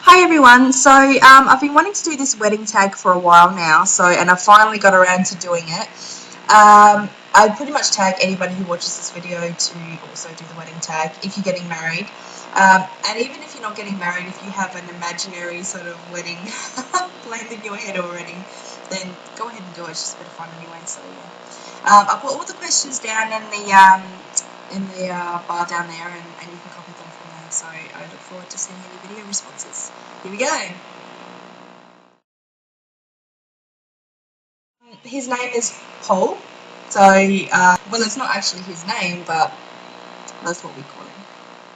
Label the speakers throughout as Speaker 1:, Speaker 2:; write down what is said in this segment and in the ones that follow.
Speaker 1: Hi everyone, so I've been wanting to do this wedding tag for a while now, and I finally got around to doing it. I pretty much tag anybody who watches this video to also do the wedding tag if you're getting married. And even if you're not getting married, if you have an imaginary sort of wedding planned in your head already, then go ahead and do it. It's just a bit of fun anyway. So yeah, I put all the questions down in the bar down there, and you can copy them from there. So I look forward to seeing any video responses. Here we go. His name is Paul. So, well, it's not actually his name, but that's what we call him,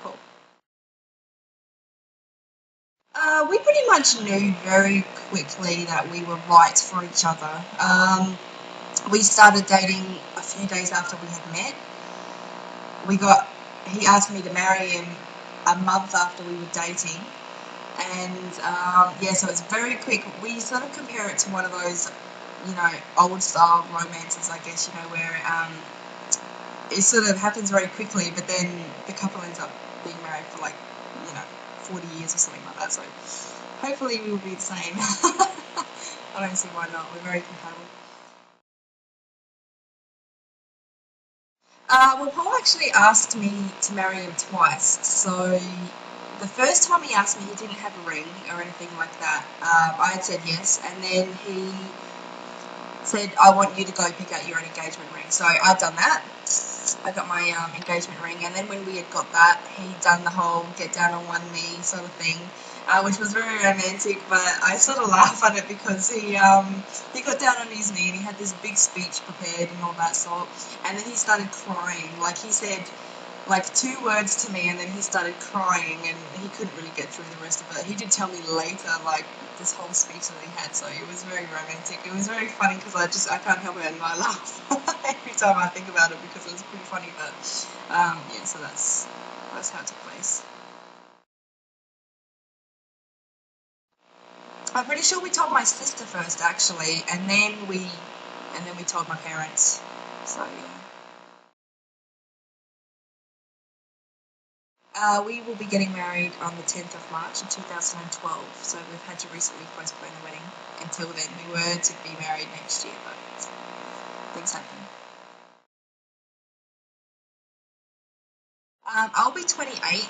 Speaker 1: Paul. We pretty much knew very quickly that we were right for each other. We started dating a few days after we had met. He asked me to marry him a month after we were dating. And yeah, so it's very quick. We sort of compare it to one of those, old style romances, I guess, where it sort of happens very quickly, but then the couple ends up being married for 40 years or something like that. So hopefully we will be the same. I don't see why not. We're very compatible. Well, Paul actually asked me to marry him twice. So the first time he asked me, he didn't have a ring or anything like that. I had said yes, and then he said, I want you to go pick out your own engagement ring. So I'd done that. I got my engagement ring, and then when we had got that, he'd done the whole get down on one knee sort of thing, which was very romantic, but I sort of laugh at it because he got down on his knee and he had this big speech prepared and all that sort, and then he started crying. Like, he said two words to me, and then he started crying, and he couldn't really get through the rest of it. He did tell me later, this whole speech that he had, so it was very romantic. It was very funny because I can't help it, and I laugh every time I think about it because it was pretty funny. But yeah, so that's how it took place. I'm pretty sure we told my sister first, actually, and then we told my parents. So yeah. We will be getting married on the 10th of March in 2012, so we've had to recently postpone the wedding until then. We were to be married next year, but things happen. I'll be 28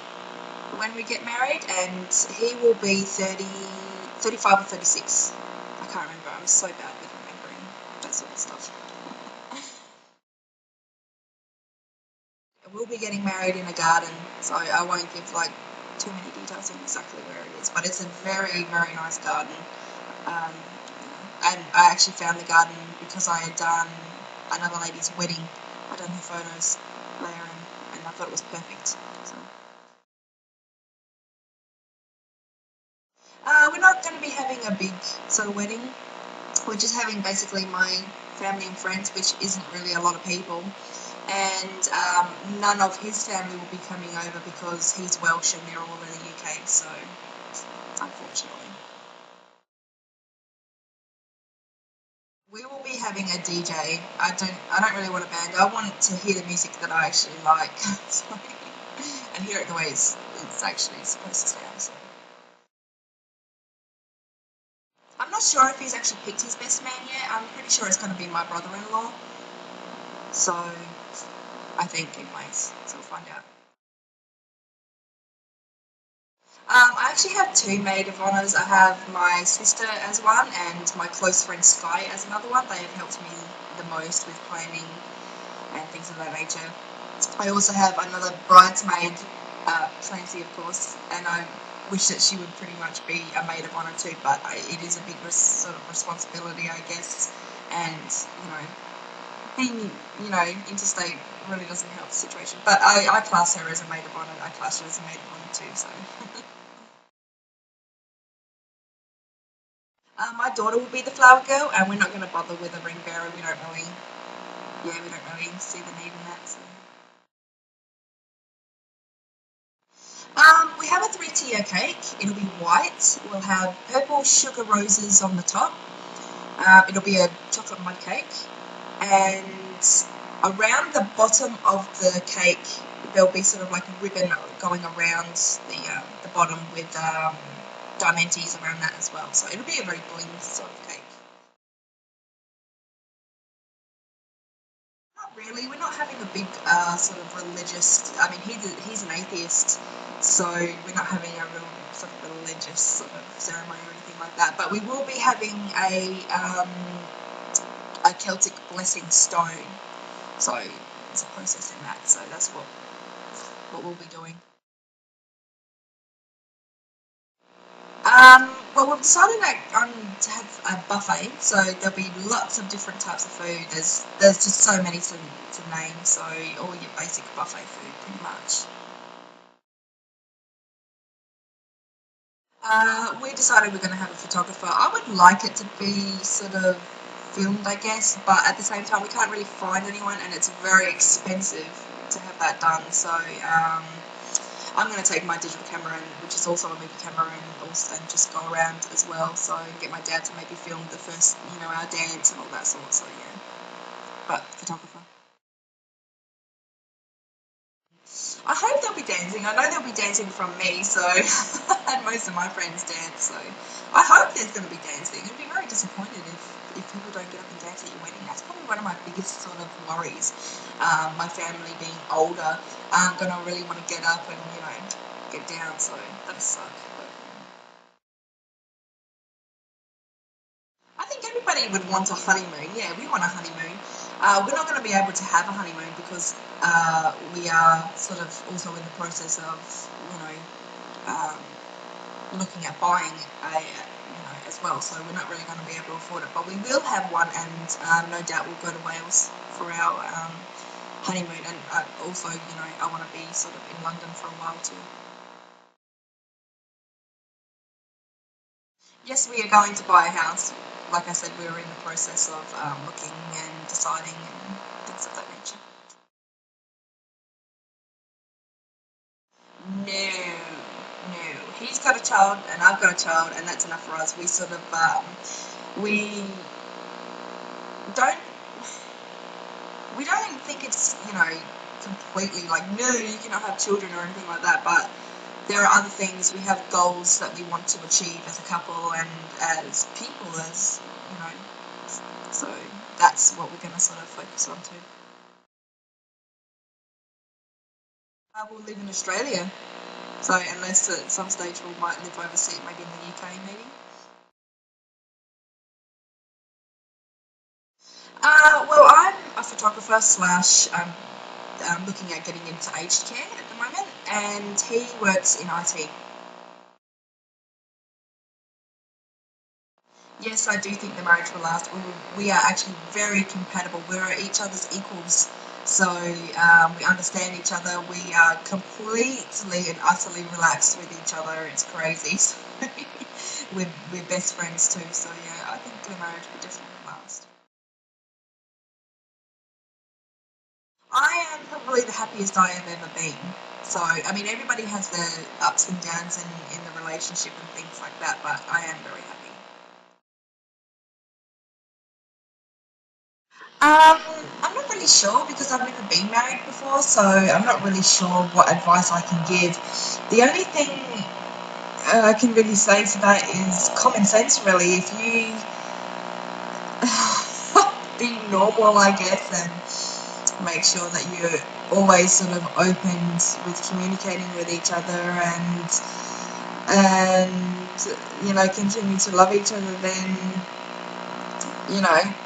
Speaker 1: when we get married, and he will be 35 or 36. I can't remember. I'm so bad with remembering that sort of stuff. We'll be getting married in a garden, so I won't give too many details on exactly where it is, but it's a very, very nice garden. Um, and I actually found the garden because I had done another lady's wedding. I'd done her photos there, and I thought it was perfect. So. We're not going to be having a big sort of wedding. We're just having basically my family and friends, which isn't really a lot of people. And none of his family will be coming over because he's Welsh and they're all in the UK, so unfortunately. We will be having a DJ. I don't really want a band. I want to hear the music that I actually like, and hear it the way it's actually supposed to sound. So. I'm not sure if he's actually picked his best man yet. I'm pretty sure it's going to be my brother-in-law. So I think, anyways. So we'll find out. I actually have two maid of honours. I have my sister as one and my close friend Sky as another one. They have helped me the most with planning and things of that nature. I also have another bridesmaid, Fiance of course, and I wish that she would pretty much be a maid of honour too, but it is a big sort of responsibility, I guess, and being interstate really doesn't help the situation. But I class her as a maid of honour. I class her as a maid of honour too, so. My daughter will be the flower girl, and we're not going to bother with a ring bearer. We don't really see the need in that. So. We have a 3-tier cake. It'll be white. We'll have purple sugar roses on the top. It'll be a chocolate mud cake, and around the bottom of the cake there'll be sort of like a ribbon going around the bottom with diamantes around that as well. So it'll be a very bling sort of cake. Not really. We're not having a big sort of religious. I mean, he's an atheist, so we're not having a real sort of religious sort of ceremony or anything like that. But we will be having a Celtic blessing stone. So there's a process in that. So that's what we'll be doing. Well, we've decided to have a buffet, so there'll be lots of different types of food. There's just so many to name, so all your basic buffet food, pretty much. We decided we're going to have a photographer. I would like it to be sort of filmed, I guess, but at the same time we can't really find anyone, and it's very expensive to have that done, so I'm going to take my digital camera, which is also a movie camera, and just go around as well, so get my dad to maybe film the first, our dance and all that sort, so yeah. But photographer. I hope they'll be dancing. I know they'll be dancing from me, so and most of my friends dance, so I hope there's going to be dancing. I'd be very disappointed if people don't get up and dance at your wedding. That's probably one of my biggest sort of worries. My family being older, I'm going to really want to get up and, get down, so that'll suck. But I think everybody would want a honeymoon. Yeah, we want a honeymoon. We're not going to be able to have a honeymoon because we are sort of also in the process of, looking at buying as well. So we're not really going to be able to afford it. But we will have one, and no doubt we'll go to Wales for our honeymoon. And also, I want to be sort of in London for a while too. Yes, we are going to buy a house. Like I said, we were in the process of looking and deciding and things of that nature. No, no. He's got a child and I've got a child, and that's enough for us. We sort of, we don't, we don't think it's, completely like, no, you cannot have children or anything like that, but there are other things. We have goals that we want to achieve as a couple and as people, so that's what we're going to sort of focus on too. We'll live in Australia, so unless at some stage we might live overseas, maybe in the UK maybe. Well, I'm a photographer slash looking at getting into aged care at the moment, and he works in IT. Yes, I do think the marriage will last. We are actually very compatible. We're each other's equals. So we understand each other. We are completely and utterly relaxed with each other. It's crazy. So we're best friends too. So yeah, I think the marriage will definitely last. I am probably the happiest I have ever been. So, I mean, everybody has their ups and downs in the relationship and things like that, but I am very happy. I'm not really sure because I've never been married before, so I'm not really sure what advice I can give. The only thing I can really say to that is common sense, really. If you be normal, I guess, and make sure that you're always sort of open with communicating with each other and continue to love each other, then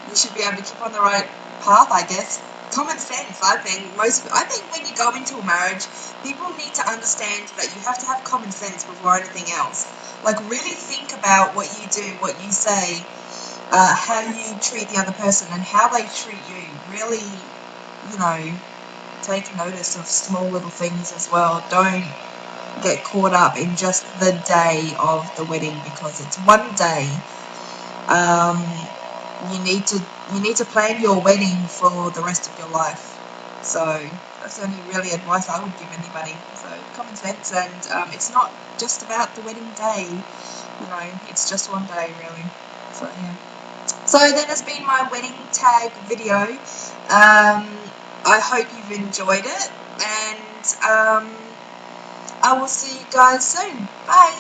Speaker 1: you should be able to keep on the right path, I guess. Common sense, I think. I think when you go into a marriage, people need to understand that you have to have common sense before anything else. Like, really think about what you do, what you say, how you treat the other person, and how they treat you. Really, take notice of small little things as well. Don't get caught up in just the day of the wedding, because it's one day. You need to plan your wedding for the rest of your life. So that's the only really advice I would give anybody. So common sense, and it's not just about the wedding day. It's just one day really. So yeah. So that has been my wedding tag video. I hope you've enjoyed it, and I will see you guys soon. Bye.